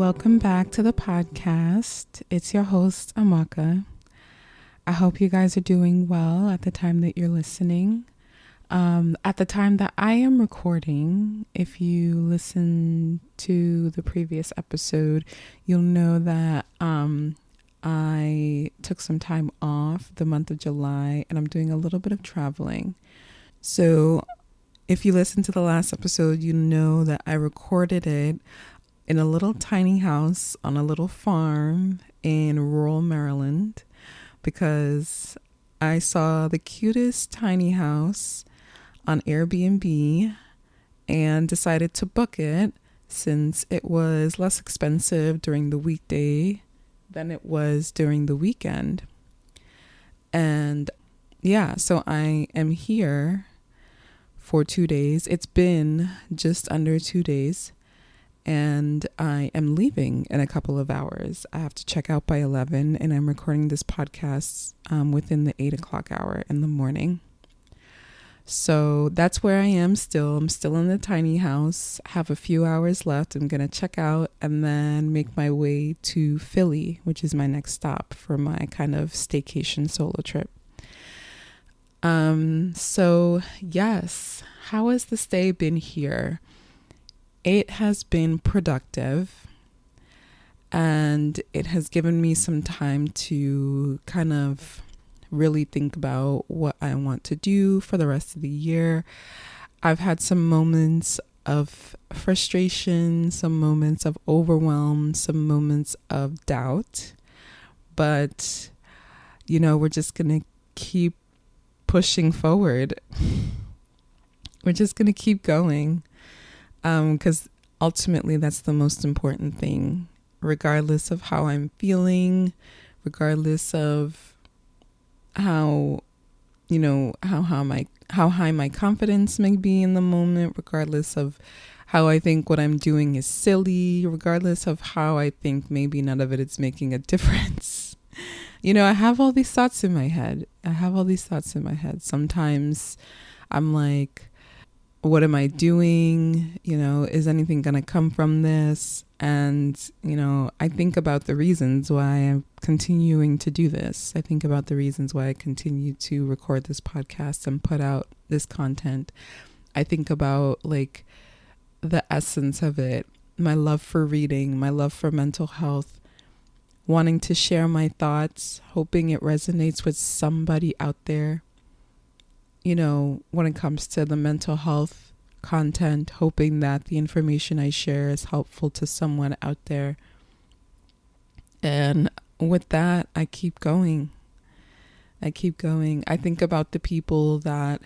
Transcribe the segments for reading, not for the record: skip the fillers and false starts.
welcome back to the podcast. It's your host, Amaka. I hope you guys are doing well at the time that you're listening. At the time that I am recording, if you listen to the previous episode, you'll know that I took some time off the month of July and I'm doing a little bit of traveling. So if you listen to the last episode, you know that I recorded it in a little tiny house on a little farm in rural Maryland because I saw the cutest tiny house on Airbnb and decided to book it since it was less expensive during the weekday than it was during the weekend. And yeah, so I am here for 2 days. It's been just under 2 days. And I am leaving in a couple of hours. I have to check out by 11 and I'm recording this podcast within the 8 o'clock hour in the morning. So that's where I am still. I'm still in the tiny house. I have a few hours left. I'm going to check out and then make my way to Philly, which is my next stop for my kind of staycation solo trip. So yes, how has this day been here? It has been productive and it has given me some time to kind of really think about what I want to do for the rest of the year. I've had some moments of frustration, some moments of overwhelm, some moments of doubt, but we're just going to keep pushing forward. We're just going to keep going. Because ultimately that's the most important thing, regardless of how I'm feeling, regardless of how high my confidence may be in the moment, regardless of how I think what I'm doing is silly, regardless of how I think maybe none of it is making a difference. I have all these thoughts in my head. Sometimes I'm like, what am I doing? Is anything going to come from this? And, I think about the reasons why I'm continuing to do this. I think about the reasons why I continue to record this podcast and put out this content. I think about the essence of it, my love for reading, my love for mental health, wanting to share my thoughts, hoping it resonates with somebody out there. When it comes to the mental health content, hoping that the information I share is helpful to someone out there. And with that, I keep going. I think about the people that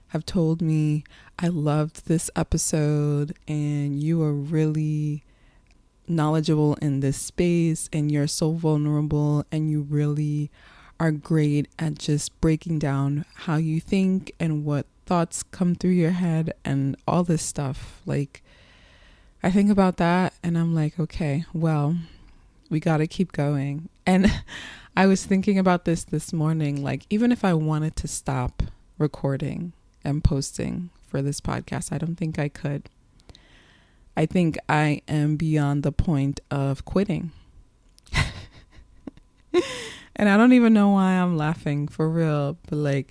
have told me, I loved this episode and you are really knowledgeable in this space and you're so vulnerable and you really are great at just breaking down how you think and what thoughts come through your head and all this stuff. I think about that and I'm like, okay, well, we got to keep going. And I was thinking about this morning, even if I wanted to stop recording and posting for this podcast, I don't think I could. I think I am beyond the point of quitting. And I don't even know why I'm laughing for real, but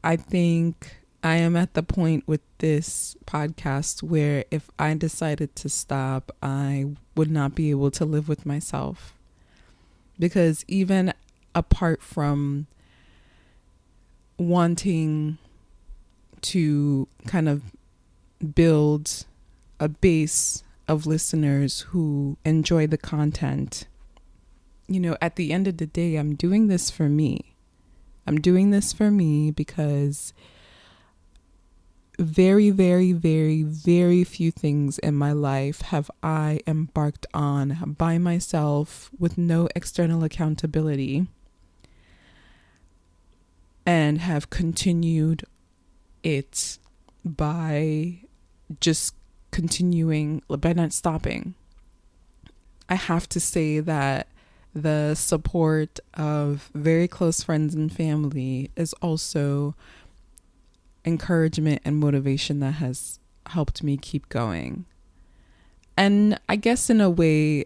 I think I am at the point with this podcast where if I decided to stop, I would not be able to live with myself. Because even apart from wanting to kind of build a base of listeners who enjoy the content, at the end of the day, I'm doing this for me. I'm doing this for me because very, very, very, very few things in my life have I embarked on by myself with no external accountability and have continued it by just continuing, by not stopping. I have to say that the support of very close friends and family is also encouragement and motivation that has helped me keep going. And I guess in a way,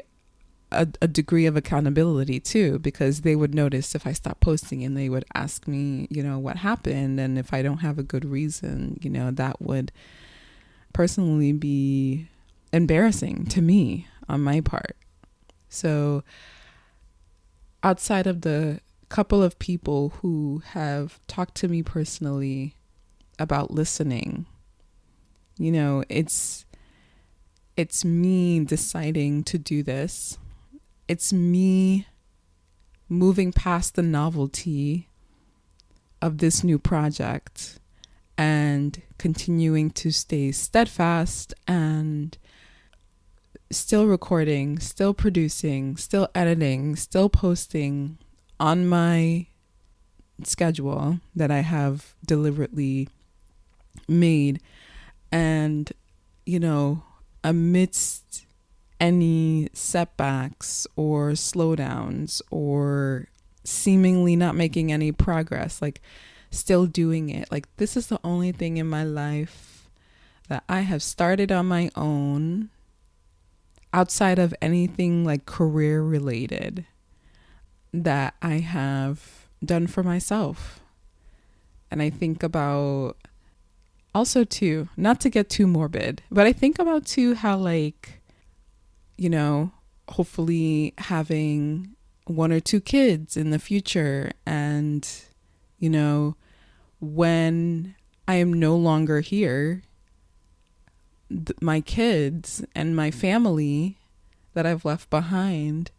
a degree of accountability too, because they would notice if I stop posting and they would ask me, what happened. And if I don't have a good reason, that would personally be embarrassing to me on my part. So outside of the couple of people who have talked to me personally about listening, it's me deciding to do this. It's me moving past the novelty of this new project and continuing to stay steadfast and still recording, still producing, still editing, still posting on my schedule that I have deliberately made. And, amidst any setbacks or slowdowns or seemingly not making any progress, like still doing it. Like, this is the only thing in my life that I have started on my own outside of anything like career related that I have done for myself. And I think about also too, not to get too morbid, but I think about too how hopefully having 1 or 2 kids in the future. And, when I am no longer here, my kids and my family that I've left behind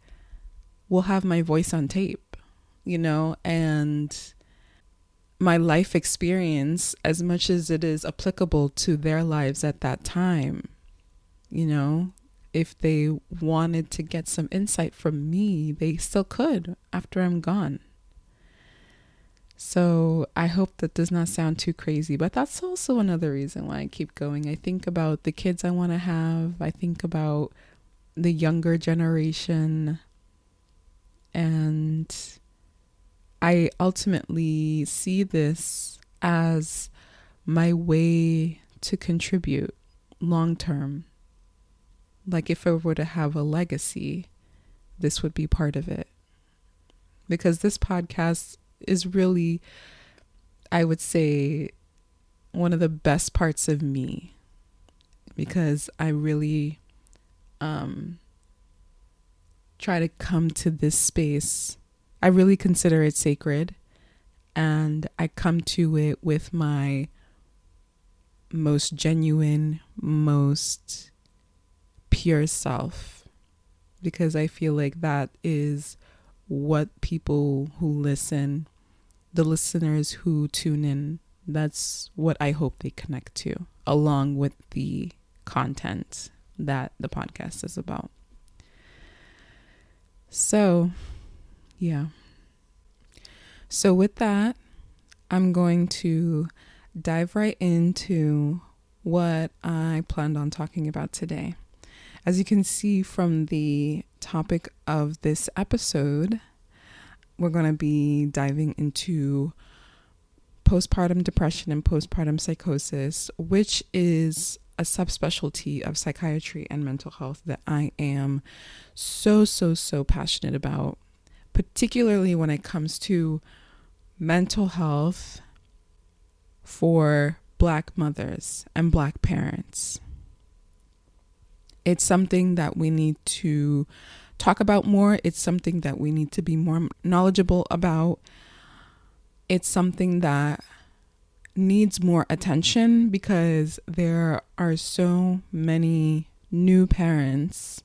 will have my voice on tape, and my life experience, as much as it is applicable to their lives at that time, if they wanted to get some insight from me, they still could after I'm gone. So I hope that does not sound too crazy, but that's also another reason why I keep going. I think about the kids I want to have. I think about the younger generation, and I ultimately see this as my way to contribute long term. Like, if I were to have a legacy, this would be part of it. Because this podcast is really, I would say, one of the best parts of me. Because I really try to come to this space. I really consider it sacred. And I come to it with my most genuine, most pure self, because I feel like that is what people who listen, the listeners who tune in, that's what I hope they connect to, along with the content that the podcast is about. So, yeah. So with that, I'm going to dive right into what I planned on talking about today. As you can see from the topic of this episode, we're going to be diving into postpartum depression and postpartum psychosis, which is a subspecialty of psychiatry and mental health that I am so passionate about, particularly when it comes to mental health for Black mothers and Black parents. It's something that we need to talk about more. It's something that we need to be more knowledgeable about. It's something that needs more attention because there are so many new parents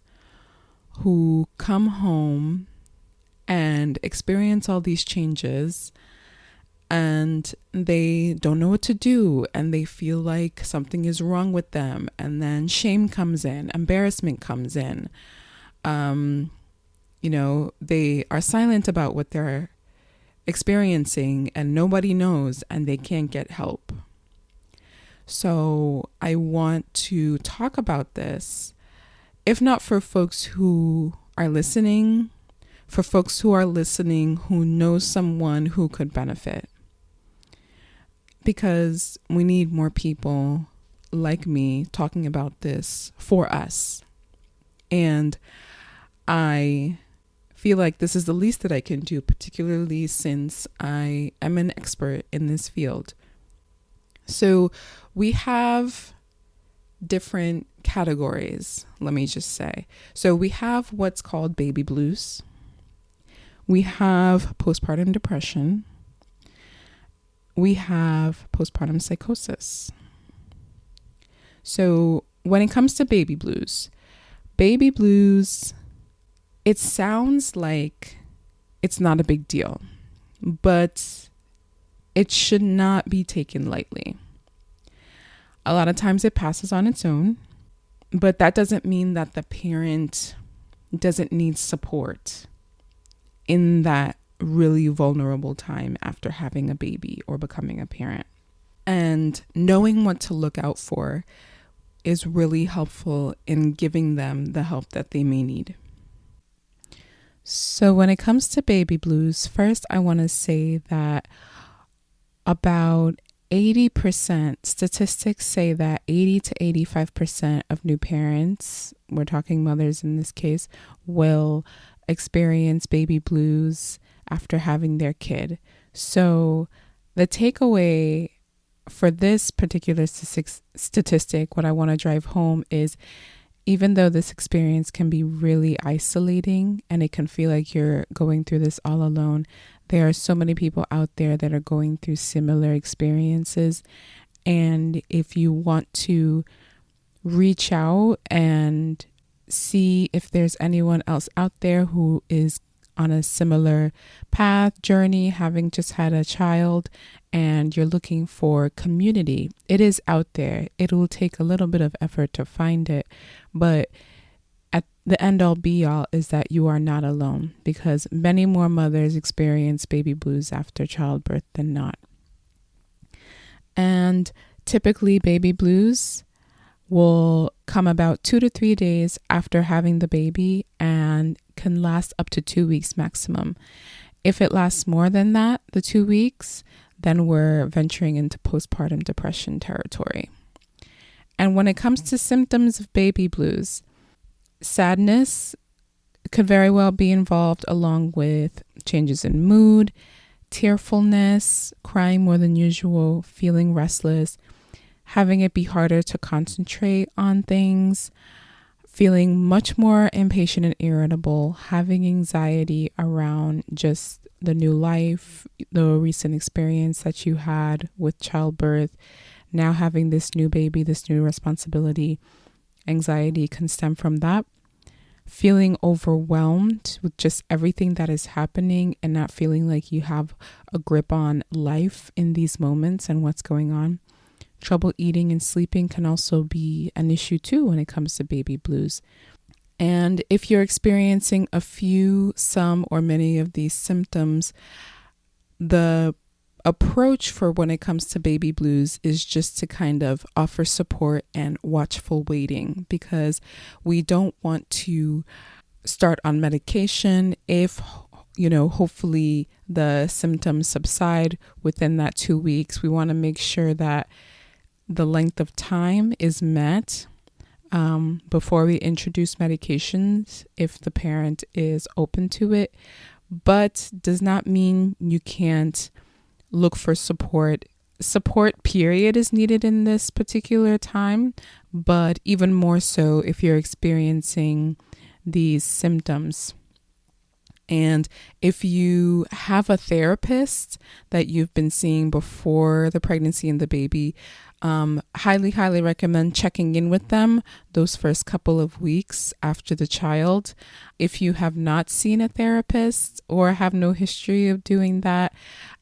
who come home and experience all these changes, and they don't know what to do, and they feel like something is wrong with them, and then shame comes in, embarrassment comes in. They are silent about what they're experiencing, and nobody knows, and they can't get help. So I want to talk about this, if not for folks who are listening, for folks who are listening who know someone who could benefit. Because we need more people like me talking about this for us. And I feel like this is the least that I can do, particularly since I am an expert in this field. So we have different categories, let me just say. So we have what's called baby blues. We have postpartum depression. We have postpartum psychosis. So when it comes to baby blues, it sounds like it's not a big deal, but it should not be taken lightly. A lot of times it passes on its own, but that doesn't mean that the parent doesn't need support in that really vulnerable time after having a baby or becoming a parent. And knowing what to look out for is really helpful in giving them the help that they may need. So when it comes to baby blues, first I want to say that about 80%, statistics say that 80 to 85% of new parents, we're talking mothers in this case, will experience baby blues after having their kid. So the takeaway for this particular statistic, what I want to drive home is, even though this experience can be really isolating and it can feel like you're going through this all alone, there are so many people out there that are going through similar experiences. And if you want to reach out and see if there's anyone else out there who is on a similar path, journey, having just had a child, and you're looking for community, it is out there. It will take a little bit of effort to find it, but at the end all be all is that you are not alone, because many more mothers experience baby blues after childbirth than not. And typically baby blues will come about 2 to 3 days after having the baby and can last up to 2 weeks maximum. If it lasts more than that, the 2 weeks, then we're venturing into postpartum depression territory. And when it comes to symptoms of baby blues, sadness could very well be involved, along with changes in mood, tearfulness, crying more than usual, feeling restless, having it be harder to concentrate on things, feeling much more impatient and irritable, having anxiety around just the new life, the recent experience that you had with childbirth, now having this new baby, this new responsibility. Anxiety can stem from that. Feeling overwhelmed with just everything that is happening and not feeling like you have a grip on life in these moments and what's going on. Trouble eating and sleeping can also be an issue too when it comes to baby blues. And if you're experiencing a few, some, or many of these symptoms, the approach for when it comes to baby blues is just to kind of offer support and watchful waiting, because we don't want to start on medication if, hopefully the symptoms subside within that 2 weeks. We want to make sure that the length of time is met before we introduce medications if the parent is open to it, but does not mean you can't look for support. Support period is needed in this particular time, but even more so if you're experiencing these symptoms. And if you have a therapist that you've been seeing before the pregnancy and the baby, highly recommend checking in with them those first couple of weeks after the child. If you have not seen a therapist or have no history of doing that,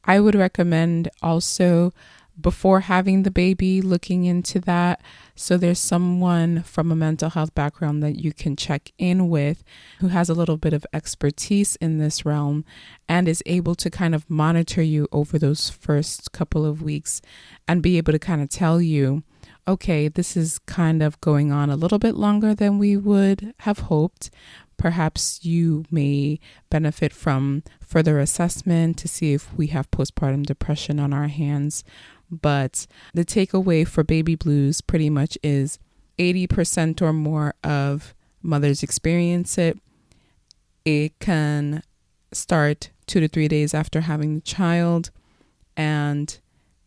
I would recommend also, before having the baby, looking into that. So there's someone from a mental health background that you can check in with who has a little bit of expertise in this realm and is able to kind of monitor you over those first couple of weeks and be able to kind of tell you, okay, this is kind of going on a little bit longer than we would have hoped. Perhaps you may benefit from further assessment to see if we have postpartum depression on our hands. But the takeaway for baby blues pretty much is 80% or more of mothers experience it. It can start 2 to 3 days after having the child and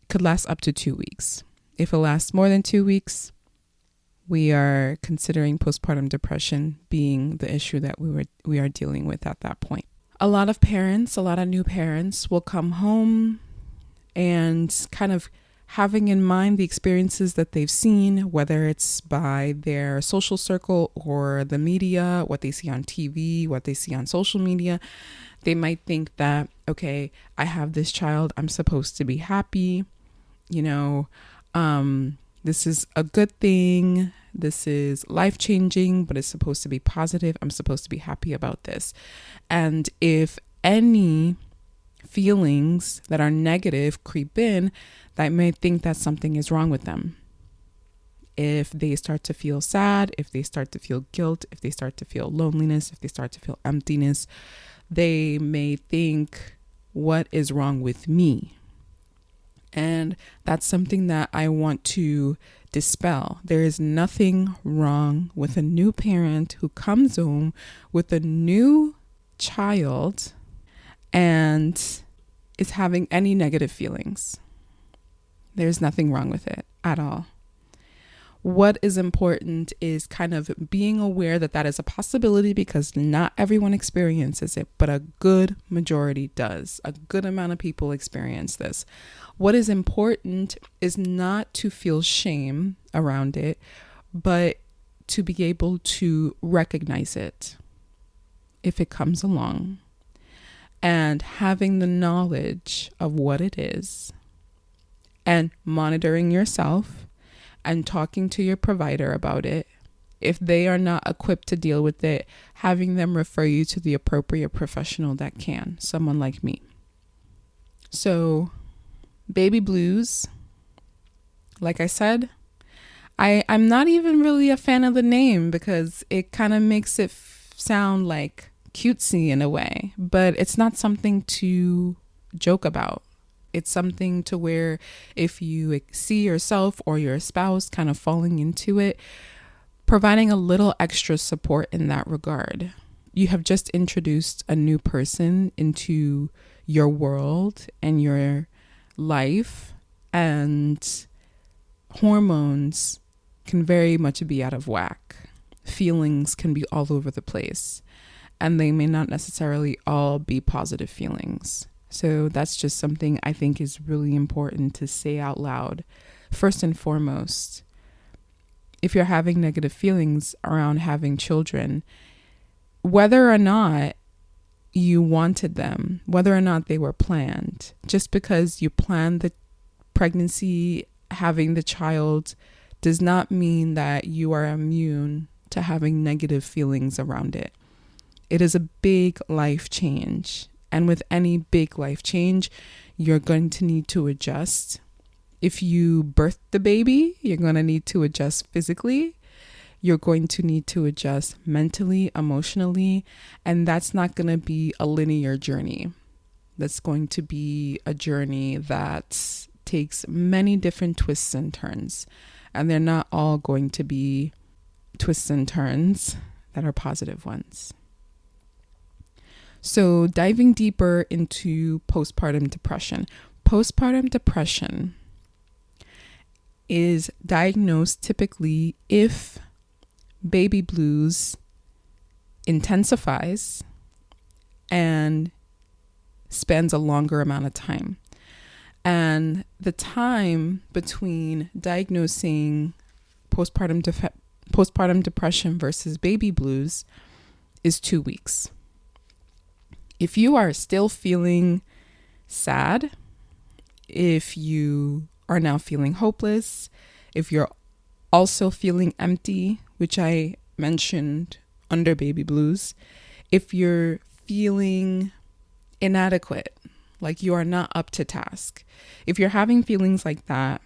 could last up to 2 weeks. If it lasts more than 2 weeks, we are considering postpartum depression being the issue that we are dealing with at that point. A lot of new parents will come home and kind of having in mind the experiences that they've seen, whether it's by their social circle or the media, what they see on TV, what they see on social media. They might think that, okay, I have this child, I'm supposed to be happy, this is a good thing. This is life-changing, but it's supposed to be positive. I'm supposed to be happy about this. And if any feelings that are negative creep in, that may think that something is wrong with them. If they start to feel sad, if they start to feel guilt, if they start to feel loneliness, if they start to feel emptiness, they may think, what is wrong with me? And that's something that I want to dispel. There is nothing wrong with a new parent who comes home with a new child and is having any negative feelings. There's nothing wrong with it at all. What is important is kind of being aware that that is a possibility, because not everyone experiences it, but a good majority does. A good amount of people experience this. What is important is not to feel shame around it, but to be able to recognize it if it comes along, and having the knowledge of what it is and monitoring yourself and talking to your provider about it. If they are not equipped to deal with it, having them refer you to the appropriate professional that can, someone like me. So, baby blues, like I said, I'm not even really a fan of the name, because it kind of makes it sound like cutesy in a way, but it's not something to joke about. It's something to where if you see yourself or your spouse kind of falling into it, providing a little extra support in that regard. You have just introduced a new person into your world and your life, and hormones can very much be out of whack. Feelings can be all over the place, and they may not necessarily all be positive feelings. So that's just something I think is really important to say out loud. First and foremost, if you're having negative feelings around having children, whether or not you wanted them, whether or not they were planned, just because you planned the pregnancy, having the child, does not mean that you are immune to having negative feelings around it. It is a big life change. And with any big life change, you're going to need to adjust. If you birth the baby, you're going to need to adjust physically. You're going to need to adjust mentally, emotionally, and that's not going to be a linear journey. That's going to be a journey that takes many different twists and turns, and they're not all going to be twists and turns that are positive ones. So diving deeper into postpartum depression. Postpartum depression is diagnosed typically if baby blues intensifies and spends a longer amount of time. And the time between diagnosing postpartum depression versus baby blues is 2 weeks. If you are still feeling sad, if you are now feeling hopeless, if you're also feeling empty, which I mentioned under baby blues, if you're feeling inadequate, like you are not up to task, if you're having feelings like that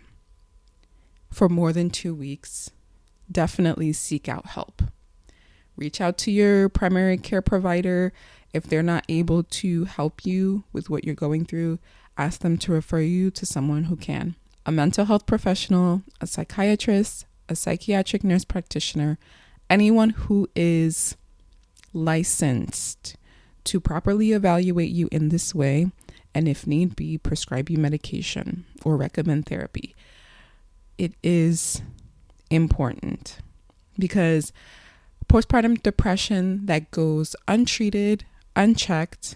for more than 2 weeks, definitely seek out help. Reach out to your primary care provider. If they're not able to help you with what you're going through, ask them to refer you to someone who can. A mental health professional, a psychiatrist, a psychiatric nurse practitioner, anyone who is licensed to properly evaluate you in this way, and if need be, prescribe you medication or recommend therapy. It is important because postpartum depression that goes untreated, unchecked,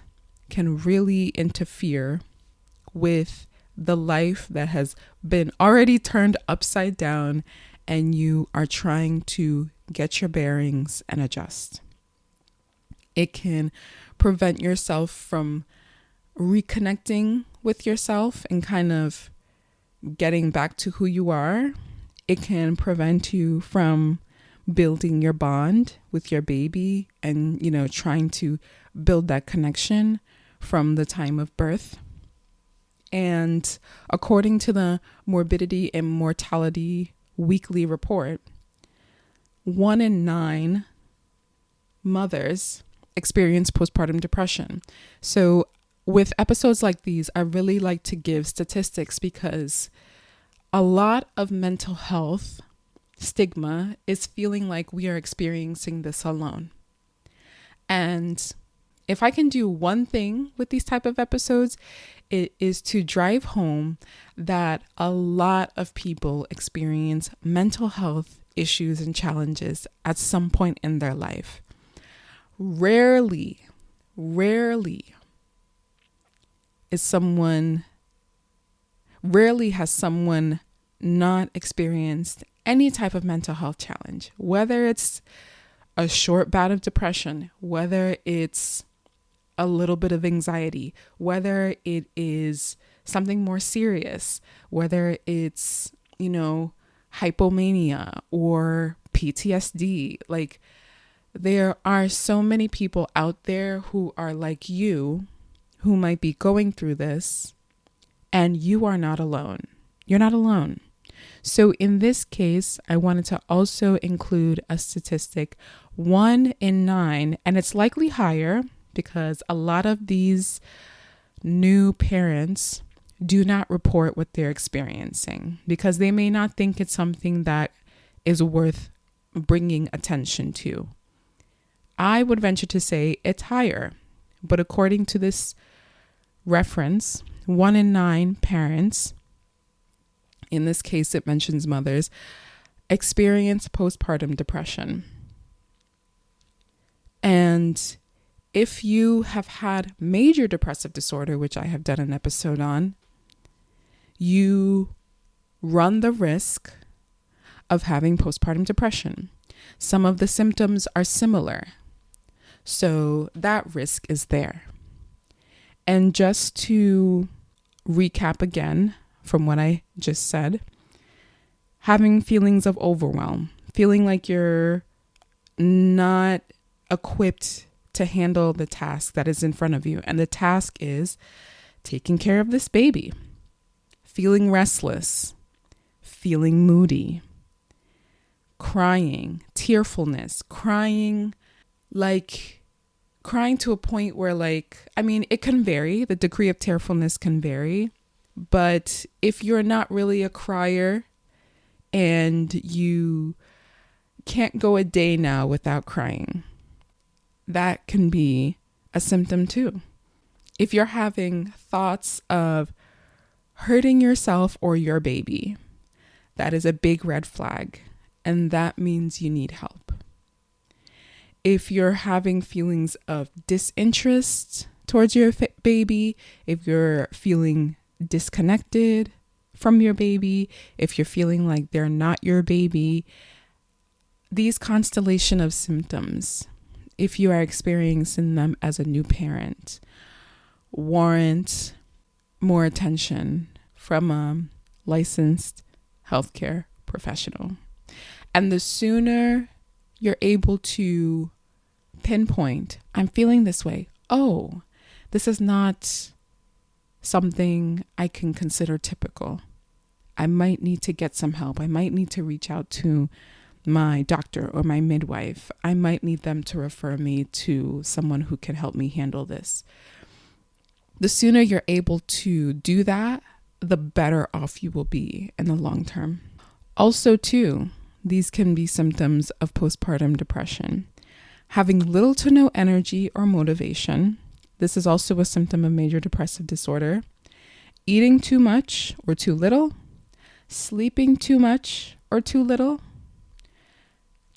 can really interfere with the life that has been already turned upside down, and you are trying to get your bearings and adjust. It can prevent yourself from reconnecting with yourself and kind of getting back to who you are. It can prevent you from building your bond with your baby and, trying to build that connection from the time of birth. And according to the Morbidity and Mortality Weekly Report, 1 in 9 mothers experience postpartum depression. So with episodes like these, I really like to give statistics because a lot of mental health stigma is feeling like we are experiencing this alone. And if I can do one thing with these type of episodes, it is to drive home that a lot of people experience mental health issues and challenges at some point in their life. Rarely has someone not experienced any type of mental health challenge, whether it's a short bout of depression, whether it's a little bit of anxiety, whether it is something more serious, whether it's, hypomania or PTSD. Like, there are so many people out there who are like you, who might be going through this, and you are not alone. You're not alone. So in this case, I wanted to also include a statistic, 1 in 9, and it's likely higher because a lot of these new parents do not report what they're experiencing because they may not think it's something that is worth bringing attention to. I would venture to say it's higher, but according to this reference, 1 in 9 parents, in this case it mentions mothers, experience postpartum depression. And if you have had major depressive disorder, which I have done an episode on, you run the risk of having postpartum depression. Some of the symptoms are similar, so that risk is there. And just to recap again from what I just said, having feelings of overwhelm, feeling like you're not equipped to handle the task that is in front of you. And the task is taking care of this baby, feeling restless, feeling moody, crying, tearfulness, crying to a point where it can vary. The degree of tearfulness can vary. But if you're not really a crier and you can't go a day now without crying, that can be a symptom too. If you're having thoughts of hurting yourself or your baby, that is a big red flag, and that means you need help. If you're having feelings of disinterest towards your baby, if you're feeling disconnected from your baby, if you're feeling like they're not your baby, these constellation of symptoms, if you are experiencing them as a new parent, warrant more attention from a licensed healthcare professional. And the sooner you're able to pinpoint, I'm feeling this way. Oh, this is not something I can consider typical. I might need to get some help. I might need to reach out to my doctor or my midwife. I might need them to refer me to someone who can help me handle this. The sooner you're able to do that, the better off you will be in the long term. Also, too, these can be symptoms of postpartum depression. Having little to no energy or motivation. This is also a symptom of major depressive disorder. Eating too much or too little. Sleeping too much or too little.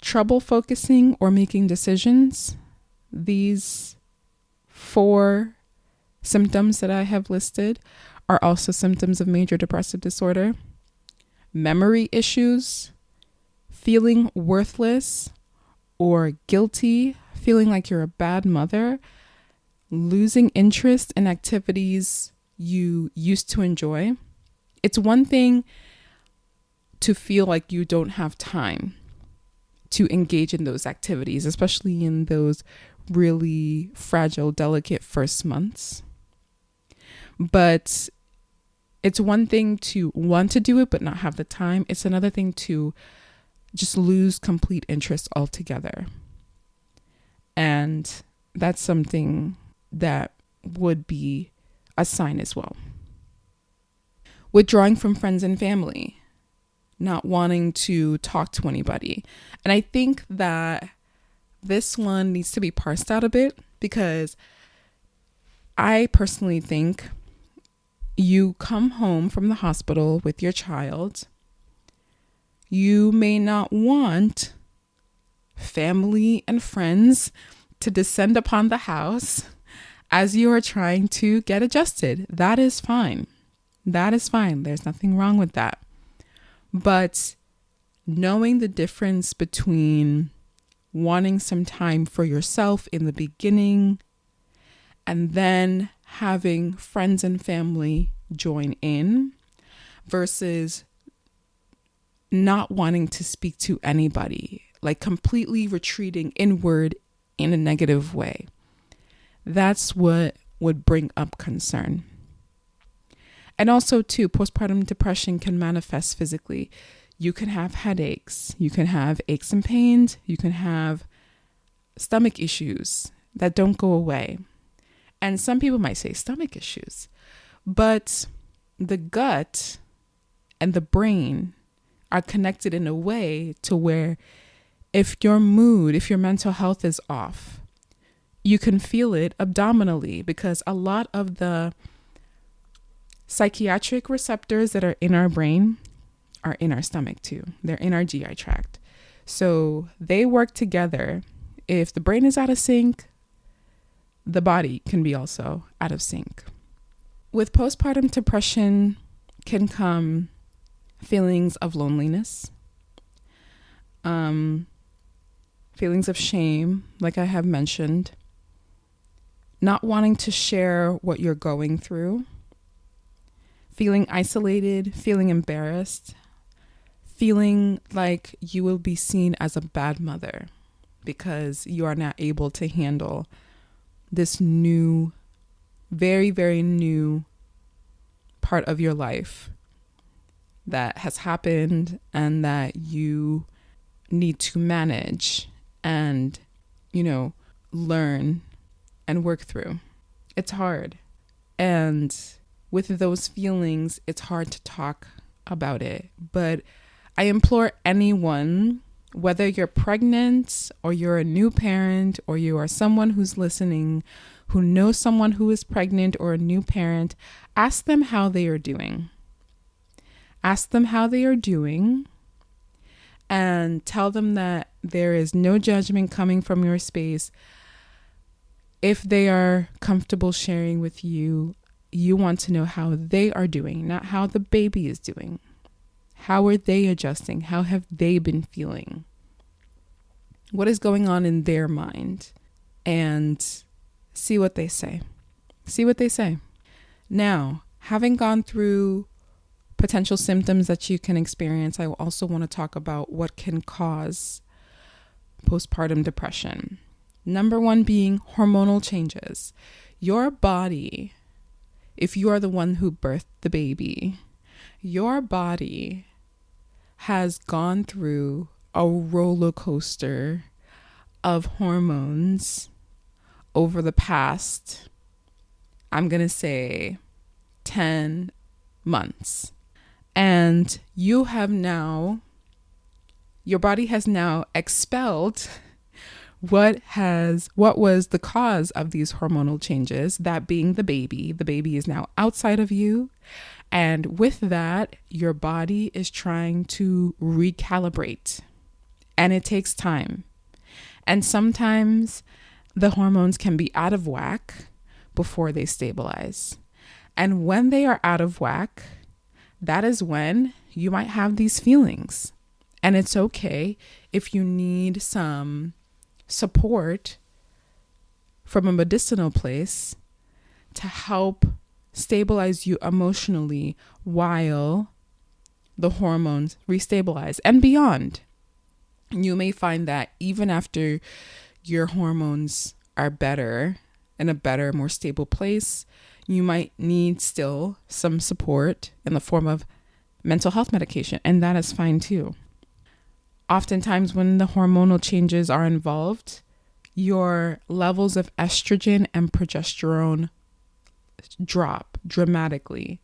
Trouble focusing or making decisions. These 4 symptoms that I have listed are also symptoms of major depressive disorder. Memory issues, feeling worthless or guilty, feeling like you're a bad mother, losing interest in activities you used to enjoy. It's one thing to feel like you don't have time to engage in those activities, especially in those really fragile, delicate first months. But it's one thing to want to do it but not have the time. It's another thing to just lose complete interest altogether. And that's something that would be a sign as well. Withdrawing from friends and family, not wanting to talk to anybody. And I think that this one needs to be parsed out a bit, because I personally think you come home from the hospital with your child. You may not want family and friends to descend upon the house as you are trying to get adjusted. That is fine. That is fine. There's nothing wrong with that. But knowing the difference between wanting some time for yourself in the beginning and then having friends and family join in versus not wanting to speak to anybody, like completely retreating inward in a negative way. That's what would bring up concern. And also, too, postpartum depression can manifest physically. You can have headaches, you can have aches and pains, you can have stomach issues that don't go away. And some people might say stomach issues, but the gut and the brain are connected in a way to where if your mood, if your mental health is off, you can feel it abdominally, because a lot of the psychiatric receptors that are in our brain are in our stomach too. They're in our GI tract. So they work together. If the brain is out of sync, the body can be also out of sync. With postpartum depression can come feelings of loneliness, feelings of shame, like I have mentioned, not wanting to share what you're going through, feeling isolated, feeling embarrassed, feeling like you will be seen as a bad mother because you are not able to handle this new, very, very new part of your life that has happened and that you need to manage and, learn and work through. It's hard. And with those feelings, it's hard to talk about it. But I implore anyone, whether you're pregnant or you're a new parent or you are someone who's listening, who knows someone who is pregnant or a new parent, ask them how they are doing. Ask them how they are doing and tell them that there is no judgment coming from your space. If they are comfortable sharing with you, you want to know how they are doing, not how the baby is doing. How are they adjusting? How have they been feeling? What is going on in their mind? And see what they say. See what they say. Now, having gone through potential symptoms that you can experience, I also want to talk about what can cause postpartum depression. Number one being hormonal changes. Your body, if you are the one who birthed the baby, your body has gone through a roller coaster of hormones over the past, I'm going to say 10 months. And you have now Your body has now expelled what was the cause of these hormonal changes, that being the baby. The baby is now outside of you. And with that, your body is trying to recalibrate. And it takes time. And sometimes the hormones can be out of whack before they stabilize. And when they are out of whack, that is when you might have these feelings. And it's okay if you need some support from a medicinal place to help stabilize you emotionally while the hormones restabilize and beyond. You may find that even after your hormones are better, in a better, more stable place, you might need still some support in the form of mental health medication, and that is fine too. Oftentimes when the hormonal changes are involved, your levels of estrogen and progesterone drop dramatically,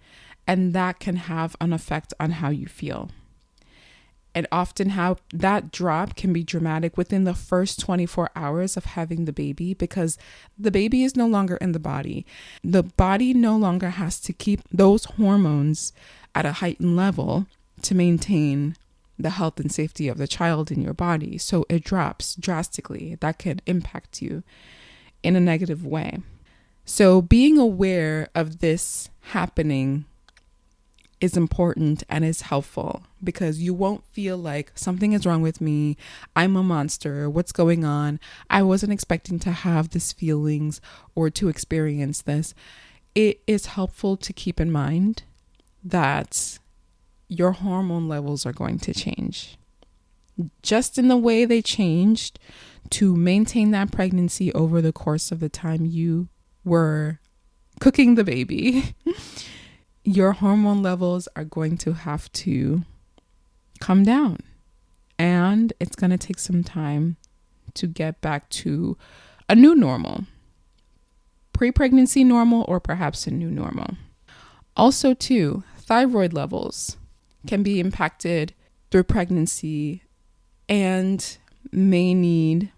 and that can have an effect on how you feel. And often how that drop can be dramatic within the first 24 hours of having the baby, because the baby is no longer in the body. The body no longer has to keep those hormones at a heightened level to maintain the health and safety of the child in your body. So it drops drastically. That can impact you in a negative way. So being aware of this happening is important and is helpful, because you won't feel like something is wrong with me. I'm a monster. What's going on? I wasn't expecting to have these feelings or to experience this. It is helpful to keep in mind that your hormone levels are going to change. Just in the way they changed to maintain that pregnancy over the course of the time you were cooking the baby. Your hormone levels are going to have to come down, and it's going to take some time to get back to a new normal, pre-pregnancy normal, or perhaps a new normal. Also too, thyroid levels can be impacted through pregnancy and may need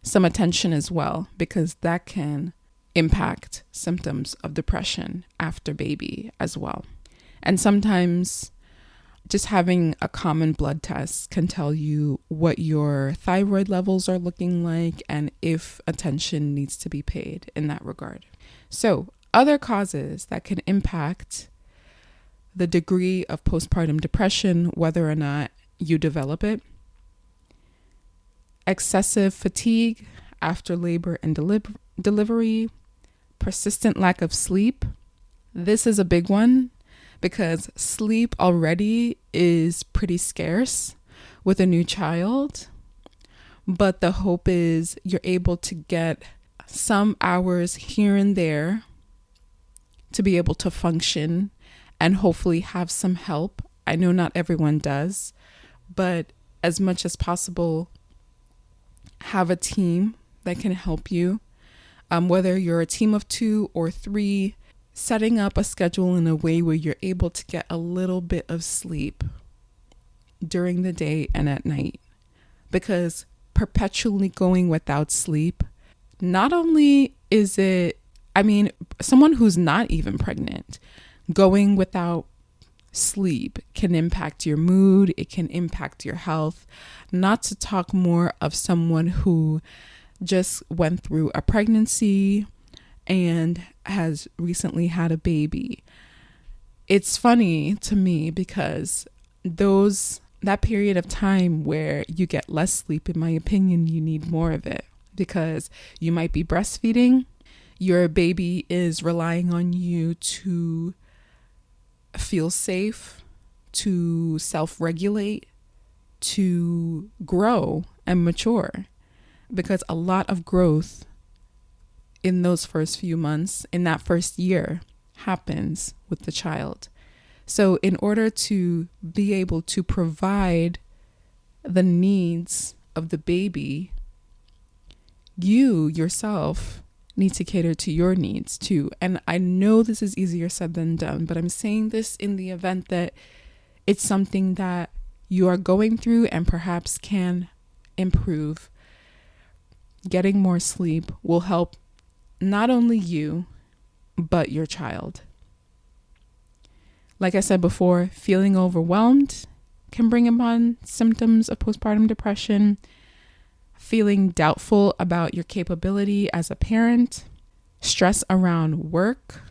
some attention as well, because that can impact symptoms of depression after baby as well. And sometimes just having a common blood test can tell you what your thyroid levels are looking like and if attention needs to be paid in that regard. So, other causes that can impact the degree of postpartum depression, whether or not you develop it: excessive fatigue after labor and delivery, persistent lack of sleep. This is a big one because sleep already is pretty scarce with a new child, but the hope is you're able to get some hours here and there to be able to function and hopefully have some help. I know not everyone does, but as much as possible, have a team that can help you. Whether you're a team of 2 or 3, setting up a schedule in a way where you're able to get a little bit of sleep during the day and at night. Because perpetually going without sleep, not only is it, someone who's not even pregnant, going without sleep can impact your mood, it can impact your health, not to talk more of someone who just went through a pregnancy and has recently had a baby. It's funny to me because that period of time where you get less sleep, in my opinion, you need more of it, because you might be breastfeeding, your baby is relying on you to feel safe, to self-regulate, to grow and mature. Because a lot of growth in those first few months, in that first year, happens with the child. So in order to be able to provide the needs of the baby, you yourself need to cater to your needs too. And I know this is easier said than done, but I'm saying this in the event that it's something that you are going through and perhaps can improve. Getting more sleep will help not only you, but your child. Like I said before, feeling overwhelmed can bring upon symptoms of postpartum depression. Feeling doubtful about your capability as a parent, stress around work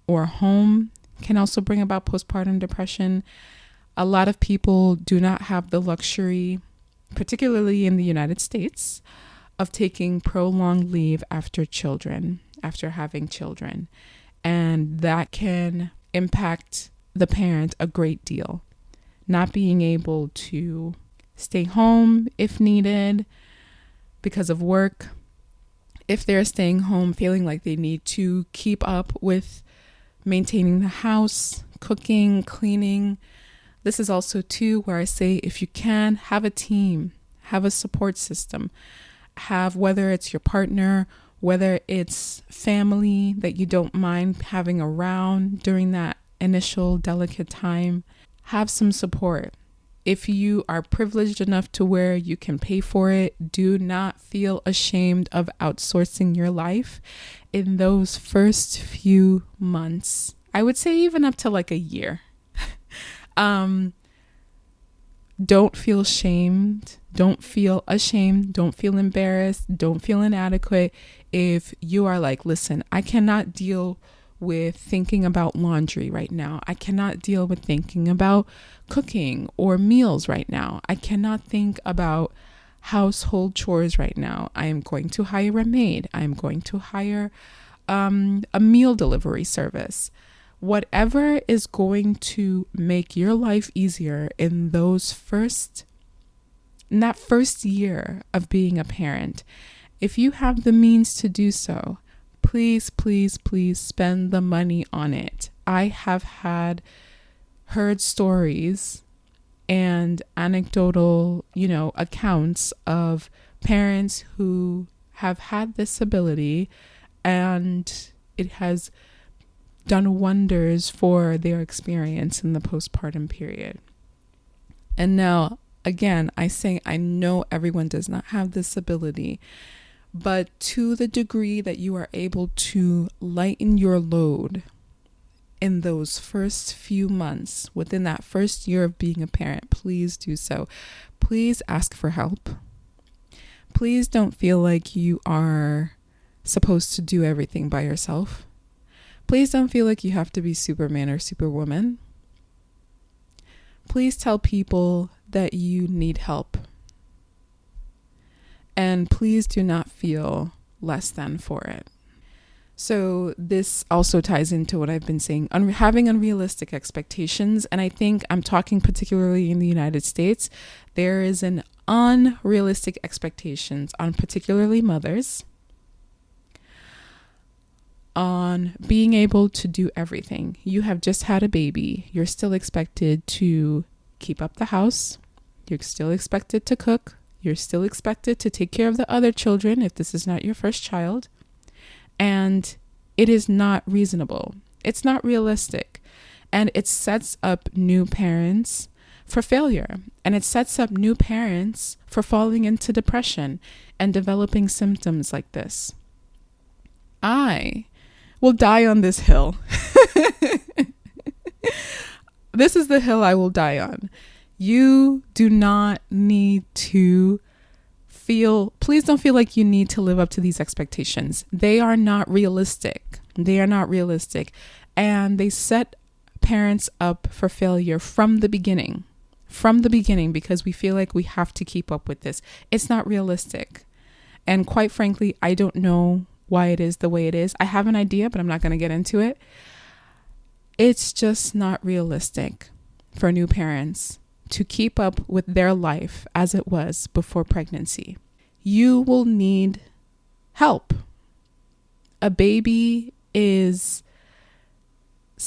or home can also bring about postpartum depression. A lot of people do not have the luxury, particularly in the United States, of taking prolonged leave after having children. And that can impact the parent a great deal. Not being able to stay home if needed because of work. If they're staying home, feeling like they need to keep up with maintaining the house, cooking, cleaning. This is also too where I say, if you can, have a team, have a support system, have, whether it's your partner, whether it's family that you don't mind having around during that initial delicate time, have some support. If you are privileged enough to where you can pay for it, do not feel ashamed of outsourcing your life in those first few months. I would say even up to like a year. Don't feel shamed. Don't feel ashamed. Don't feel embarrassed. Don't feel inadequate. If you are like, listen, I cannot deal with thinking about laundry right now. I cannot deal with thinking about cooking or meals right now. I cannot think about household chores right now. I am going to hire a maid. I am going to hire a meal delivery service. Whatever is going to make your life easier in that first year of being a parent, if you have the means to do so, please, please, please spend the money on it. I have heard stories and anecdotal, accounts of parents who have had this ability, and it has done wonders for their experience in the postpartum period. And now, again, I know everyone does not have this ability, but to the degree that you are able to lighten your load in those first few months, within that first year of being a parent, please do so. Please ask for help. Please don't feel like you are supposed to do everything by yourself. Please don't feel like you have to be Superman or Superwoman. Please tell people that you need help. And please do not feel less than for it. So this also ties into what I've been saying, having unrealistic expectations. And I think I'm talking particularly in the United States. There is an unrealistic expectations on particularly mothers on being able to do everything. You have just had a baby. You're still expected to keep up the house. You're still expected to cook. You're still expected to take care of the other children if this is not your first child. And it is not reasonable. It's not realistic. And it sets up new parents for failure. And it sets up new parents for falling into depression and developing symptoms like this. I will die on this hill. This is the hill I will die on. You do not need to please don't feel like you need to live up to these expectations. They are not realistic. And they set parents up for failure from the beginning, because we feel like we have to keep up with this. It's not realistic. And quite frankly, I don't know why it is the way it is. I have an idea, but I'm not going to get into it. It's just not realistic for new parents to keep up with their life as it was before pregnancy. You will need help. A baby is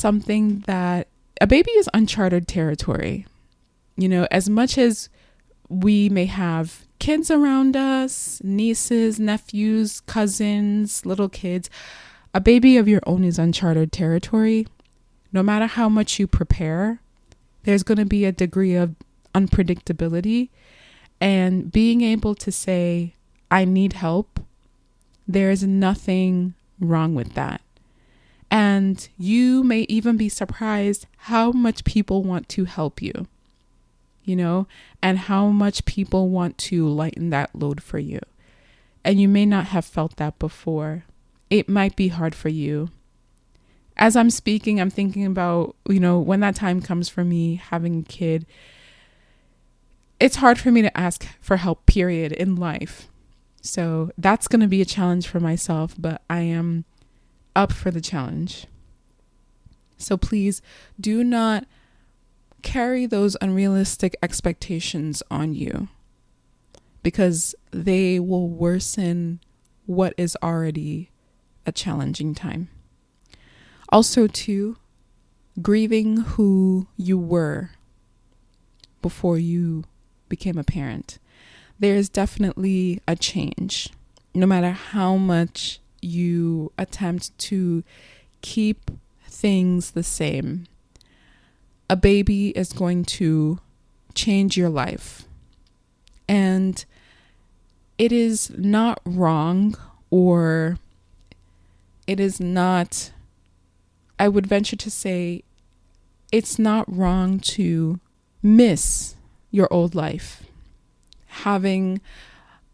uncharted territory. As much as we may have kids around us, nieces, nephews, cousins, little kids, a baby of your own is uncharted territory. No matter how much you prepare, there's going to be a degree of unpredictability, and being able to say, I need help. There is nothing wrong with that. And you may even be surprised how much people want to help you, and how much people want to lighten that load for you. And you may not have felt that before. It might be hard for you. As I'm speaking, I'm thinking about, when that time comes for me having a kid, it's hard for me to ask for help, period, in life. So that's going to be a challenge for myself, but I am up for the challenge. So please do not carry those unrealistic expectations on you, because they will worsen what is already a challenging time. Also, too, grieving who you were before you became a parent. There is definitely a change. No matter how much you attempt to keep things the same, a baby is going to change your life. And it is not wrong, or it is not, I would venture to say, it's not wrong to miss your old life. Having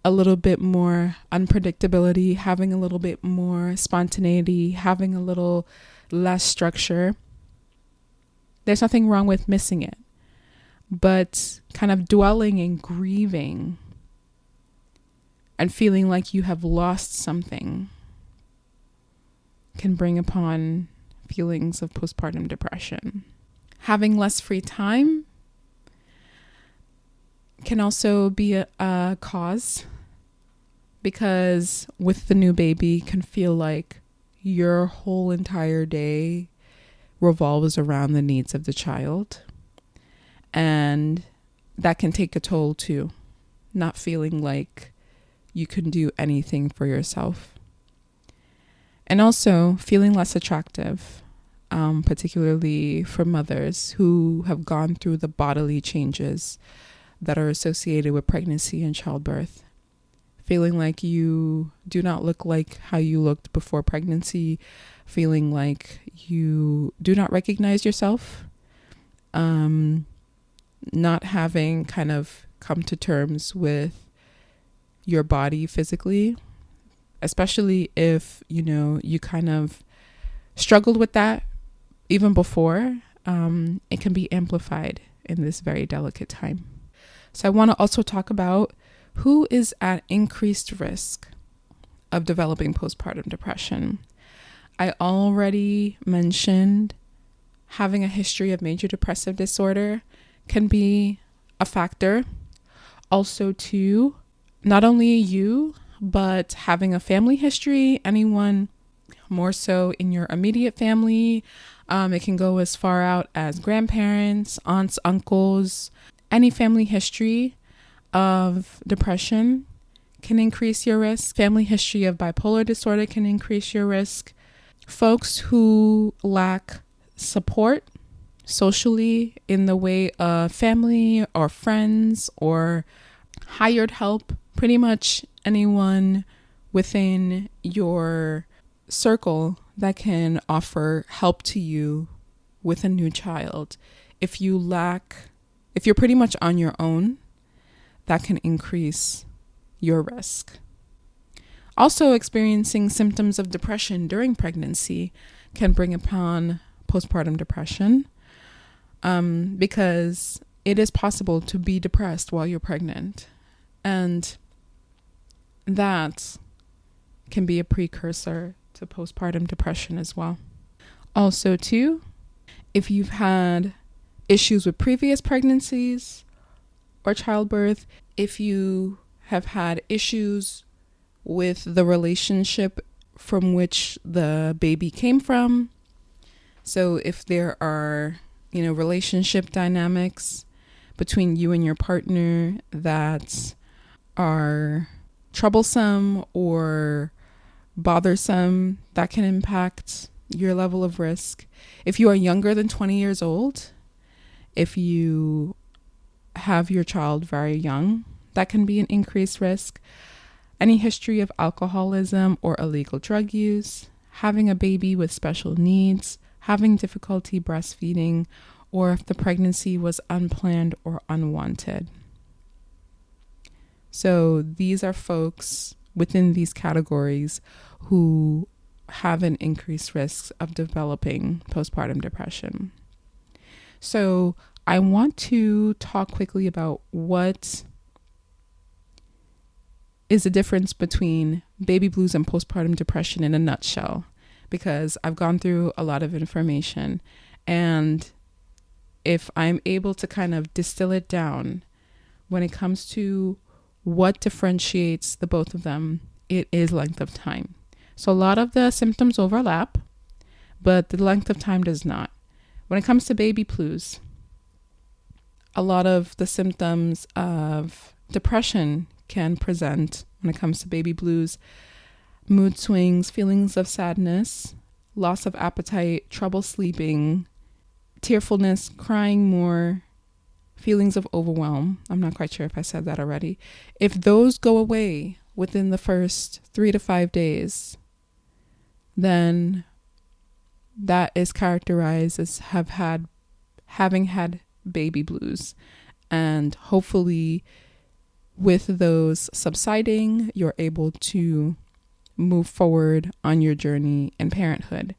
a little bit more unpredictability, having a little bit more spontaneity, having a little less structure. There's nothing wrong with missing it. But kind of dwelling and grieving and feeling like you have lost something can bring upon feelings of postpartum depression. Having less free time can also be a cause, because with the new baby can feel like your whole entire day revolves around the needs of the child. And that can take a toll too, not feeling like you can do anything for yourself. And also feeling less attractive, particularly for mothers who have gone through the bodily changes that are associated with pregnancy and childbirth. Feeling like you do not look like how you looked before pregnancy, feeling like you do not recognize yourself, not having kind of come to terms with your body physically, especially if, you kind of struggled with that even before, it can be amplified in this very delicate time. So I want to also talk about who is at increased risk of developing postpartum depression. I already mentioned having a history of major depressive disorder can be a factor. Also, too, not only you, but having a family history, anyone more so in your immediate family. It can go as far out as grandparents, aunts, uncles. Any family history of depression can increase your risk. Family history of bipolar disorder can increase your risk. Folks who lack support socially in the way of family or friends or hired help, pretty much anyone within your circle that can offer help to you with a new child. If you're pretty much on your own, that can increase your risk. Also, experiencing symptoms of depression during pregnancy can bring upon postpartum depression, because it is possible to be depressed while you're pregnant. And that can be a precursor to postpartum depression as well. Also, too, if you've had issues with previous pregnancies or childbirth, if you have had issues with the relationship from which the baby came from. So if there are, relationship dynamics between you and your partner that are troublesome or bothersome, that can impact your level of risk. If you are younger than 20 years old, if you have your child very young, that can be an increased risk. Any history of alcoholism or illegal drug use, having a baby with special needs, having difficulty breastfeeding, or if the pregnancy was unplanned or unwanted. So these are folks within these categories who have an increased risk of developing postpartum depression. So I want to talk quickly about what is the difference between baby blues and postpartum depression in a nutshell, because I've gone through a lot of information, and if I'm able to kind of distill it down when it comes to what differentiates the both of them, it is length of time. So a lot of the symptoms overlap, but the length of time does not. When it comes to baby blues, a lot of the symptoms of depression can present when it comes to baby blues: mood swings, feelings of sadness, loss of appetite, trouble sleeping, tearfulness, crying more, feelings of overwhelm. I'm not quite sure if I said that already. If those go away within the first 3 to 5 days, then that is characterized as having had baby blues. And hopefully with those subsiding, you're able to move forward on your journey in parenthood.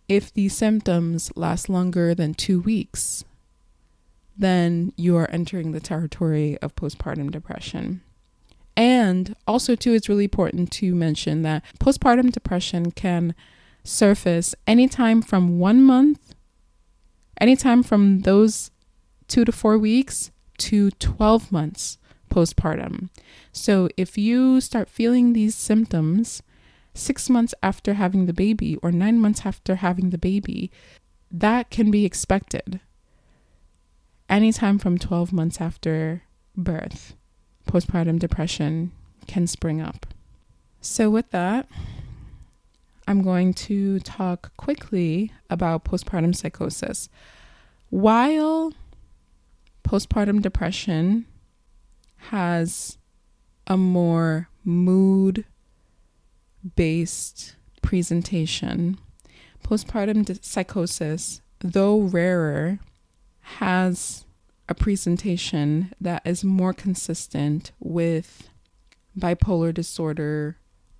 If these symptoms last longer than 2 weeks, then you are entering the territory of postpartum depression. And also too, it's really important to mention that postpartum depression can surface anytime from 1 month, anytime from those 2 to 4 weeks to 12 months postpartum. So if you start feeling these symptoms 6 months after having the baby or 9 months after having the baby, that can be expected. Anytime from 12 months after birth, postpartum depression can spring up. So with that, I'm going to talk quickly about postpartum psychosis. While postpartum depression has a more mood-based presentation, postpartum psychosis, though rarer, has a presentation that is more consistent with bipolar disorder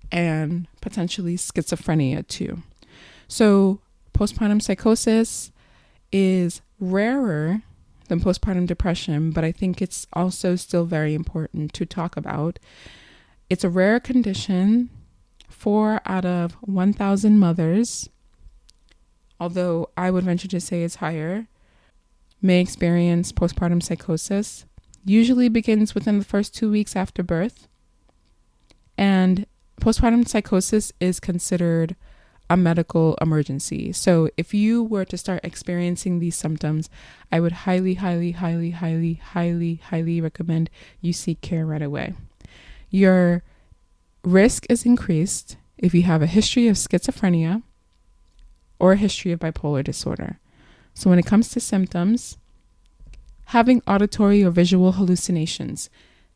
and potentially schizophrenia too. So postpartum psychosis is rarer than postpartum depression, but I think it's also still very important to talk about. It's a rare condition. 4 out of 1,000 mothers, although I would venture to say it's higher, may experience postpartum psychosis. Usually begins within the first 2 weeks after birth. And postpartum psychosis is considered a medical emergency. So if you were to start experiencing these symptoms, I would highly recommend you seek care right away. Your risk is increased if you have a history of schizophrenia or a history of bipolar disorder. So when it comes to symptoms, having auditory or visual hallucinations,